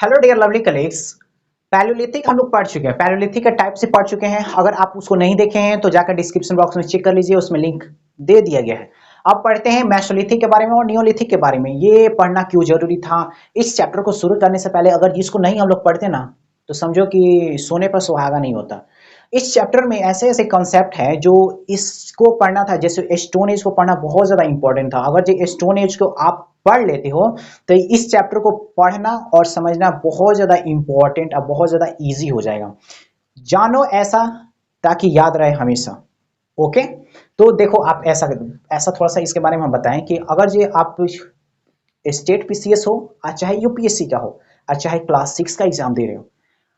Hello dear lovely colleagues. Paleolithic हम लोग पढ़ चुके हैं, पैलियोलिथिक के टाइप से पढ़ चुके हैं। अगर आप उसको नहीं देखे हैं तो जाकर डिस्क्रिप्शन बॉक्स में चेक कर लीजिए, उसमें लिंक दे दिया गया है। अब पढ़ते हैं मेसोलिथिक के बारे में और नियोलिथिक के बारे में। ये पढ़ना क्यों जरूरी था? इस चैप्टर को शुरू करने से पहले अगर इसको नहीं हम लोग पढ़ते ना तो समझो कि सोने पर सुहागा नहीं होता। इस चैप्टर में ऐसे ऐसे कॉन्सेप्ट हैं जो इसको पढ़ना था। जैसे स्टोन एज को पढ़ना बहुत ज्यादा इंपॉर्टेंट था। अगर जो स्टोन एज को आप पढ़ लेते हो तो इस चैप्टर को पढ़ना और समझना बहुत ज्यादा इंपॉर्टेंट और बहुत ज्यादा इजी हो जाएगा। जानो ऐसा ताकि याद रहे हमेशा। ओके, तो देखो आप ऐसा ऐसा थोड़ा सा इसके बारे में हम बताएं कि अगर ये आप स्टेट पीसीएस हो और चाहे यूपीएससी का हो और चाहे क्लास 6 का एग्जाम दे रहे हो,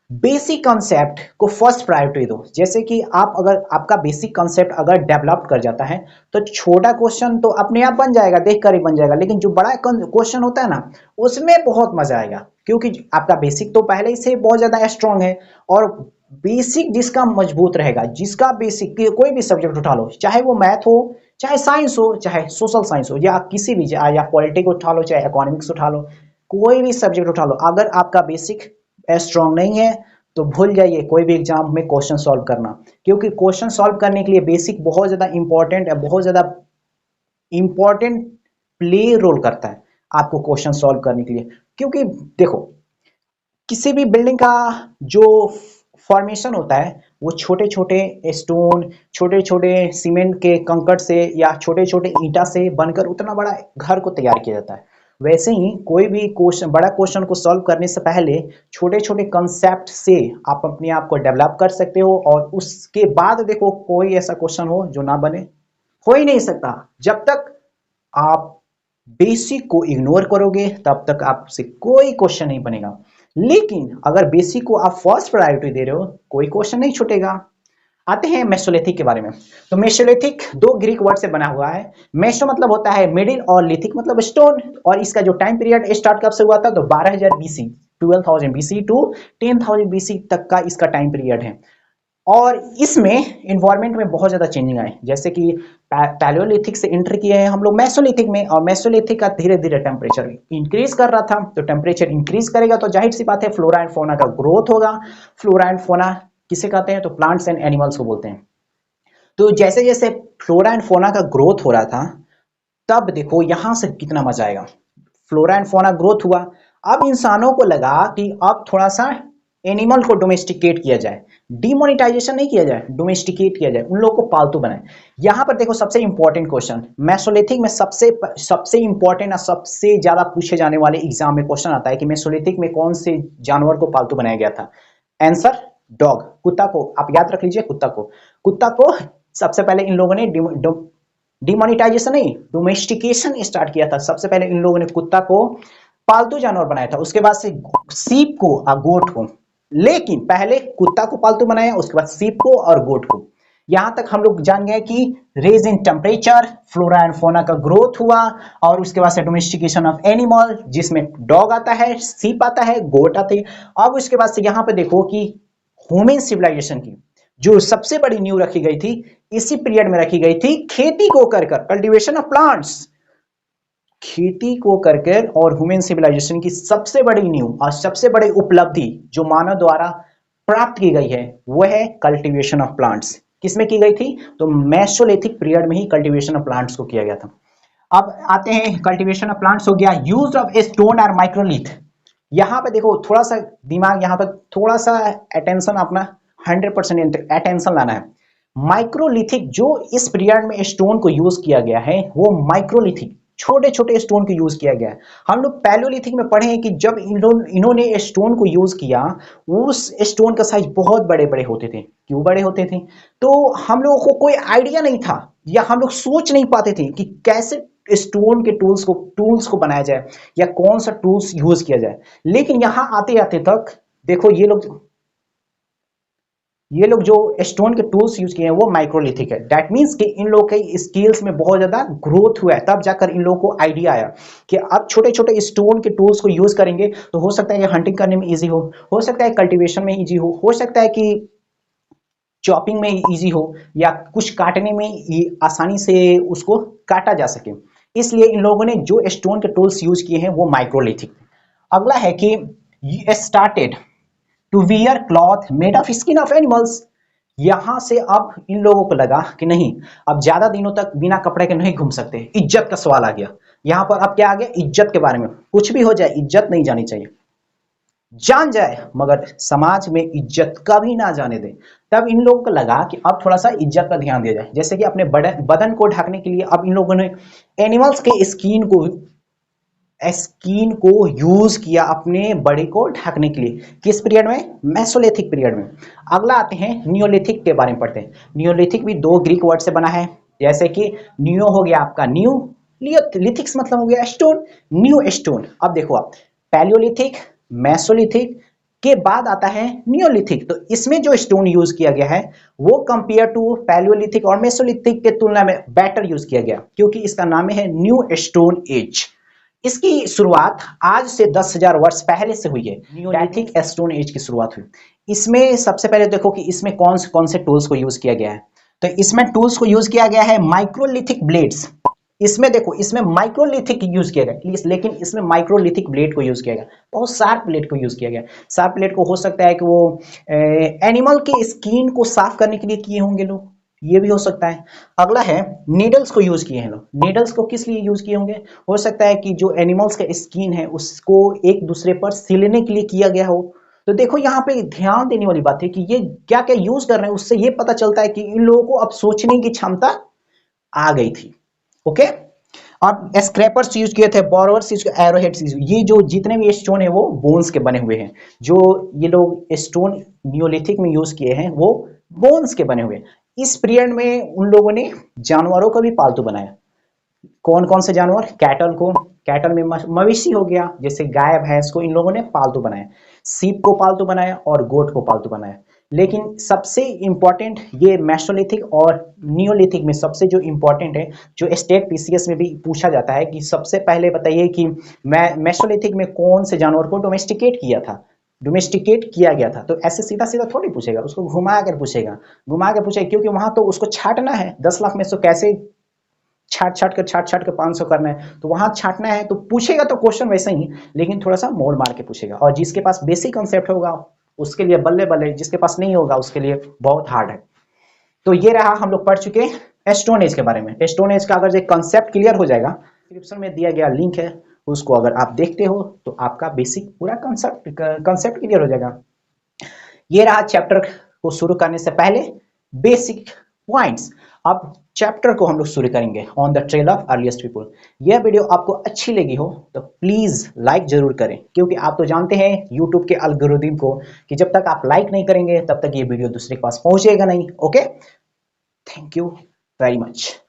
बेसिक कॉन्सेप्ट को फर्स्ट प्रायोरिटी दो। जैसे कि आप अगर आपका बेसिक कॉन्सेप्ट अगर डेवलप कर जाता है तो छोटा क्वेश्चन तो अपने आप बन जाएगा, देख कर ही बन जाएगा। लेकिन जो बड़ा क्वेश्चन होता है ना, उसमें बहुत मजा आएगा, क्योंकि आपका बेसिक तो पहले ही से बहुत ज्यादा स्ट्रांग है। और बेसिक जिसका मजबूत रहेगा, जिसका बेसिक कोई भी सब्जेक्ट उठा लो, चाहे वो मैथ हो, चाहे साइंस हो, चाहे सोशल साइंस हो, या किसी भी, या पॉलिटिक्स उठा लो, चाहे इकोनॉमिक्स उठा लो, कोई भी सब्जेक्ट उठा लो, अगर आपका बेसिक स्ट्रांग नहीं है तो भूल जाइए कोई भी एग्जाम में क्वेश्चन सॉल्व करना। क्योंकि क्वेश्चन सॉल्व करने के लिए बेसिक बहुत ज्यादा इंपॉर्टेंट है, बहुत ज्यादा इंपॉर्टेंट प्ले रोल करता है आपको क्वेश्चन सॉल्व करने के लिए। क्योंकि देखो, किसी भी बिल्डिंग का जो फॉर्मेशन होता है वो छोटे छोटे स्टोन, छोटे छोटे सीमेंट के कंकड़ से या छोटे छोटे ईंटा से बनकर उतना बड़ा घर को तैयार किया जाता है। वैसे ही कोई भी क्वेश्चन, बड़ा क्वेश्चन को सॉल्व करने से पहले छोटे छोटे कंसेप्ट से आप अपने आप को डेवलप कर सकते हो। और उसके बाद देखो, कोई ऐसा क्वेश्चन हो जो ना बने, हो ही नहीं सकता। जब तक आप बेसिक को इग्नोर करोगे तब तक आपसे कोई क्वेश्चन नहीं बनेगा। लेकिन अगर बेसिक को आप फर्स्ट प्रायोरिटी दे रहे हो, कोई क्वेश्चन नहीं छूटेगा। आते हैं मेसोलिथिक के बारे में। तो मेसोलिथिक दो ग्रीक वर्ड से बना हुआ है। मेसो मतलब होता है मिडिल और लिथिक मतलब स्टोन। और इसका जो टाइम पीरियड स्टार्ट कब से हुआ था, तो 12,000 बीसी, 12,000 बीसी टू 10,000 बीसी तक का इसका टाइम पीरियड है। और इसमें इन्वायरमेंट में बहुत ज्यादा चेंजिंग आए, जैसे कि पैलियोलिथिक से एंटर किए हैं हम लोग मेसोलिथिक में। और मेसोलिथिक का धीरे धीरे टेम्परेचर इंक्रीज कर रहा था। तो टेम्परेचर इंक्रीज करेगा तो जाहिर सी बात है फ्लोरा एंड फोना का ग्रोथ होगा। फ्लोरा एंड फोना किसे कहते हैं, तो प्लांट्स एंड एनिमल्स को बोलते हैं। तो जैसे जैसे फ्लोरा एंड फोना का ग्रोथ हो रहा था, तब देखो यहां से कितना मजा आएगा। फ्लोरा एंड फोना ग्रोथ हुआ। अब इंसानों को लगा कि अब थोड़ा सा एनिमल को डोमेस्टिकेट किया जाए। डिमोनिटाइजेशन नहीं किया जाए, डोमेस्टिकेट किया जाए, उन लोगों को पालतू बनाए। यहां पर देखो सबसे इंपॉर्टेंट क्वेश्चन मेसोलिथिक में, सबसे सबसे इंपॉर्टेंट और सबसे ज्यादा पूछे जाने वाले एग्जाम में क्वेश्चन आता है कि मेसोलिथिक में कौन से जानवर को पालतू बनाया गया था। आंसर डॉग, कुत्ता को। आप याद रख लीजिए, कुत्ता को। कुत्ता को सबसे पहले इन लोगों ने डिमोनिटाइजेशन नहीं, डोमेस्टिकेशन स्टार्ट किया था। सबसे पहले इन लोगों ने कुत्ता को पालतू जानवर बनाया था, उसके बाद से सीप को और गोट को। लेकिन पहले कुत्ता को पालतू बनाया, उसके बाद सीप को और गोट को। यहां तक हम लोग जान गए कि raise in temperature, flora and fauna का ग्रोथ हुआ। और उसके बाद से डोमेस्टिकेशन ऑफ एनिमल, जिसमें डॉग आता है, सीप आता है, गोट आते हैं। अब उसके बाद से यहां पे देखो कि ह्यूमन सिविलाइजेशन की जो सबसे बड़ी नींव रखी गई थी, इसी पीरियड में रखी गई थी, खेती को कर कल्टीवेशन ऑफ प्लांट्स। खेती को कर और ह्यूमन सिविलाइजेशन की सबसे बड़ी नींव और सबसे बड़ी उपलब्धि जो मानव द्वारा प्राप्त की गई है वह है कल्टीवेशन ऑफ प्लांट्स। किसमें की गई थी, तो मेसोलिथिक पीरियड में ही कल्टीवेशन ऑफ प्लांट्स को किया गया था। अब आते हैं, कल्टीवेशन ऑफ प्लांट्स हो गया। यूज ऑफ स्टोन और माइक्रोलिथ। यहां पे देखो थोड़ा सा दिमाग, यहां पर थोड़ा सा अटेंशन अपना 100% अटेंशन लाना है। माइक्रोलिथिक जो इस पीरियड में स्टोन को यूज किया गया है वो माइक्रोलिथिक छोटे छोटे स्टोन को यूज किया गया है। हम लोग पैलियोलिथिक में पढ़े हैं कि जब इन्होंने स्टोन को यूज किया, उस स्टोन का साइज बहुत बड़े बड़े होते थे। क्यों बड़े होते थे, तो हम लोगों को कोई आइडिया नहीं था या हम लोग सोच नहीं पाते थे कि कैसे स्टोन के टूल्स को बनाया जाए या कौन सा टूल्स यूज किया जाए। लेकिन यहां आते आते तक देखो ये लोग जो स्टोन के टूल्स यूज किए हैं वो माइक्रोलिथिक है। दैट मींस कि इन लोगों के स्किल्स में बहुत ज्यादा ग्रोथ हुआ है। तब जाकर इन लोगों को आइडिया आया कि अब छोटे छोटे स्टोन के टूल्स को यूज करेंगे तो हो सकता है कि हंटिंग करने में इजी हो सकता है कल्टीवेशन में इजी हो सकता है कि चॉपिंग में इजी हो, या कुछ काटने में आसानी से उसको काटा जा सके। इसलिए इन लोगों ने जो स्टोन के टूल्स यूज किए हैं वो माइक्रोलिथिक। अगला है कि started to wear cloth made of skin of animals. यहां से अब इन लोगों को लगा कि नहीं, अब ज्यादा दिनों तक बिना कपड़े के नहीं घूम सकते, इज्जत का सवाल आ गया यहां पर। अब क्या आ गया, इज्जत के बारे में, कुछ भी हो जाए इज्जत नहीं जानी चाहिए, जान जाए मगर समाज में इज्जत कभी ना जाने दे। तब इन लोगों को लगा कि अब थोड़ा सा इज्जत का ध्यान दिया जाए, जैसे कि अपने बदन को ढकने के लिए अब इन लोगों ने एनिमल्स के स्किन को यूज किया अपने बॉडी को ढकने के लिए। किस पीरियड में, मेसोलिथिक पीरियड में। अगला आते हैं नियोलिथिक के बारे में पढ़ते हैं। नियोलिथिक भी दो ग्रीक वर्ड से बना है, जैसे कि नियो हो गया आपका न्यू, लिथिक्स मतलब हो गया स्टोन, न्यू स्टोन। अब देखो आप, पैलियोलिथिक, मेसोलिथिक के बाद आता है नियोलिथिक। तो इसमें जो स्टोन यूज किया गया है वो कंपेयर टू पैलियोलिथिक और मेसोलिथिक के तुलना में बेटर यूज किया गया, क्योंकि इसका नाम है न्यू स्टोन एज। इसकी शुरुआत आज से 10,000 वर्ष पहले से हुई है, नियोलिथिक स्टोन एज की शुरुआत हुई। इसमें सबसे पहले देखो कि इसमें कौन से टूल्स को यूज किया गया है। तो इसमें टूल्स को यूज किया गया है माइक्रोलिथिक ब्लेड्स। इसमें देखो, इसमें माइक्रोलिथिक यूज किया गया, लेकिन इसमें माइक्रोलिथिक ब्लेड को यूज किया गया, बहुत शार्प ब्लेड को यूज किया गया। शार्प ब्लेड को हो सकता है कि वो एनिमल के स्किन को साफ करने के लिए किए होंगे लोग, ये भी हो सकता है। अगला है नीडल्स को यूज किए हैं लोग। नीडल्स को किस लिए यूज किए होंगे, हो सकता है कि जो एनिमल्स का स्किन है उसको एक दूसरे पर सिलने के लिए किया गया हो। तो देखो यहाँ पे ध्यान देने वाली बात है कि ये क्या क्या यूज कर रहे हैं, उससे ये पता चलता है कि इन लोगों को अब सोचने की क्षमता आ गई थी। ओके, और स्क्रैपर्स यूज किए थे, बोरवर्स यूज किए, एरोहेड्स यूज। ये जो जितने भी स्टोन है वो बोन्स के बने हुए हैं। जो ये लोग स्टोन नियोलिथिक में यूज किए हैं वो बोन्स के बने हुए हैं। इस पीरियड में उन लोगों ने जानवरों को भी पालतू बनाया। कौन कौन से जानवर, कैटल में मवेशी हो गया, जैसे गाय भैंस को इन लोगों ने पालतू बनाया, सीप को पालतू बनाया और गोट को पालतू बनाया। लेकिन सबसे इंपॉर्टेंट ये मेसोलिथिक और नियोलिथिक में सबसे जो इंपॉर्टेंट है, जो स्टेट पीसीएस में भी पूछा जाता है कि सबसे पहले बताइए कि मेसोलिथिक में कौन से जानवर को डोमेस्टिकेट किया गया था। तो ऐसे सीधा सीधा थोड़ी पूछेगा, उसको घुमा कर पूछेगा, क्योंकि वहां तो उसको छाटना है, 10 लाख में से कैसे छाट कर 500 करना है, तो वहां छाटना है। तो पूछेगा तो क्वेश्चन वैसे ही, लेकिन थोड़ा सा मोड़ मार के पूछेगा। और जिसके पास बेसिक कंसेप्ट होगा उसके लिए बल्ले बल्ले, जिसके पास नहीं होगा उसके लिए बहुत हार्ड है। तो ये रहा, हम लोग पढ़ चुके हैं स्टोन एज के बारे में। स्टोन एज का अगर कंसेप्ट क्लियर हो जाएगा, डिस्क्रिप्शन में दिया गया लिंक है, उसको अगर आप देखते हो तो आपका बेसिक पूरा कंसेप्ट क्लियर हो जाएगा। ये रहा चैप्टर को शुरू करने से पहले बेसिक पॉइंट्स। अब चैप्टर को हम लोग शुरू करेंगे, on the trail of earliest people. यह वीडियो आपको अच्छी लगी हो तो प्लीज लाइक जरूर करें, क्योंकि आप तो जानते हैं यूट्यूब के एल्गोरिथम को कि जब तक आप लाइक नहीं करेंगे तब तक ये वीडियो दूसरे के पास पहुंचेगा नहीं। Okay, thank you very much.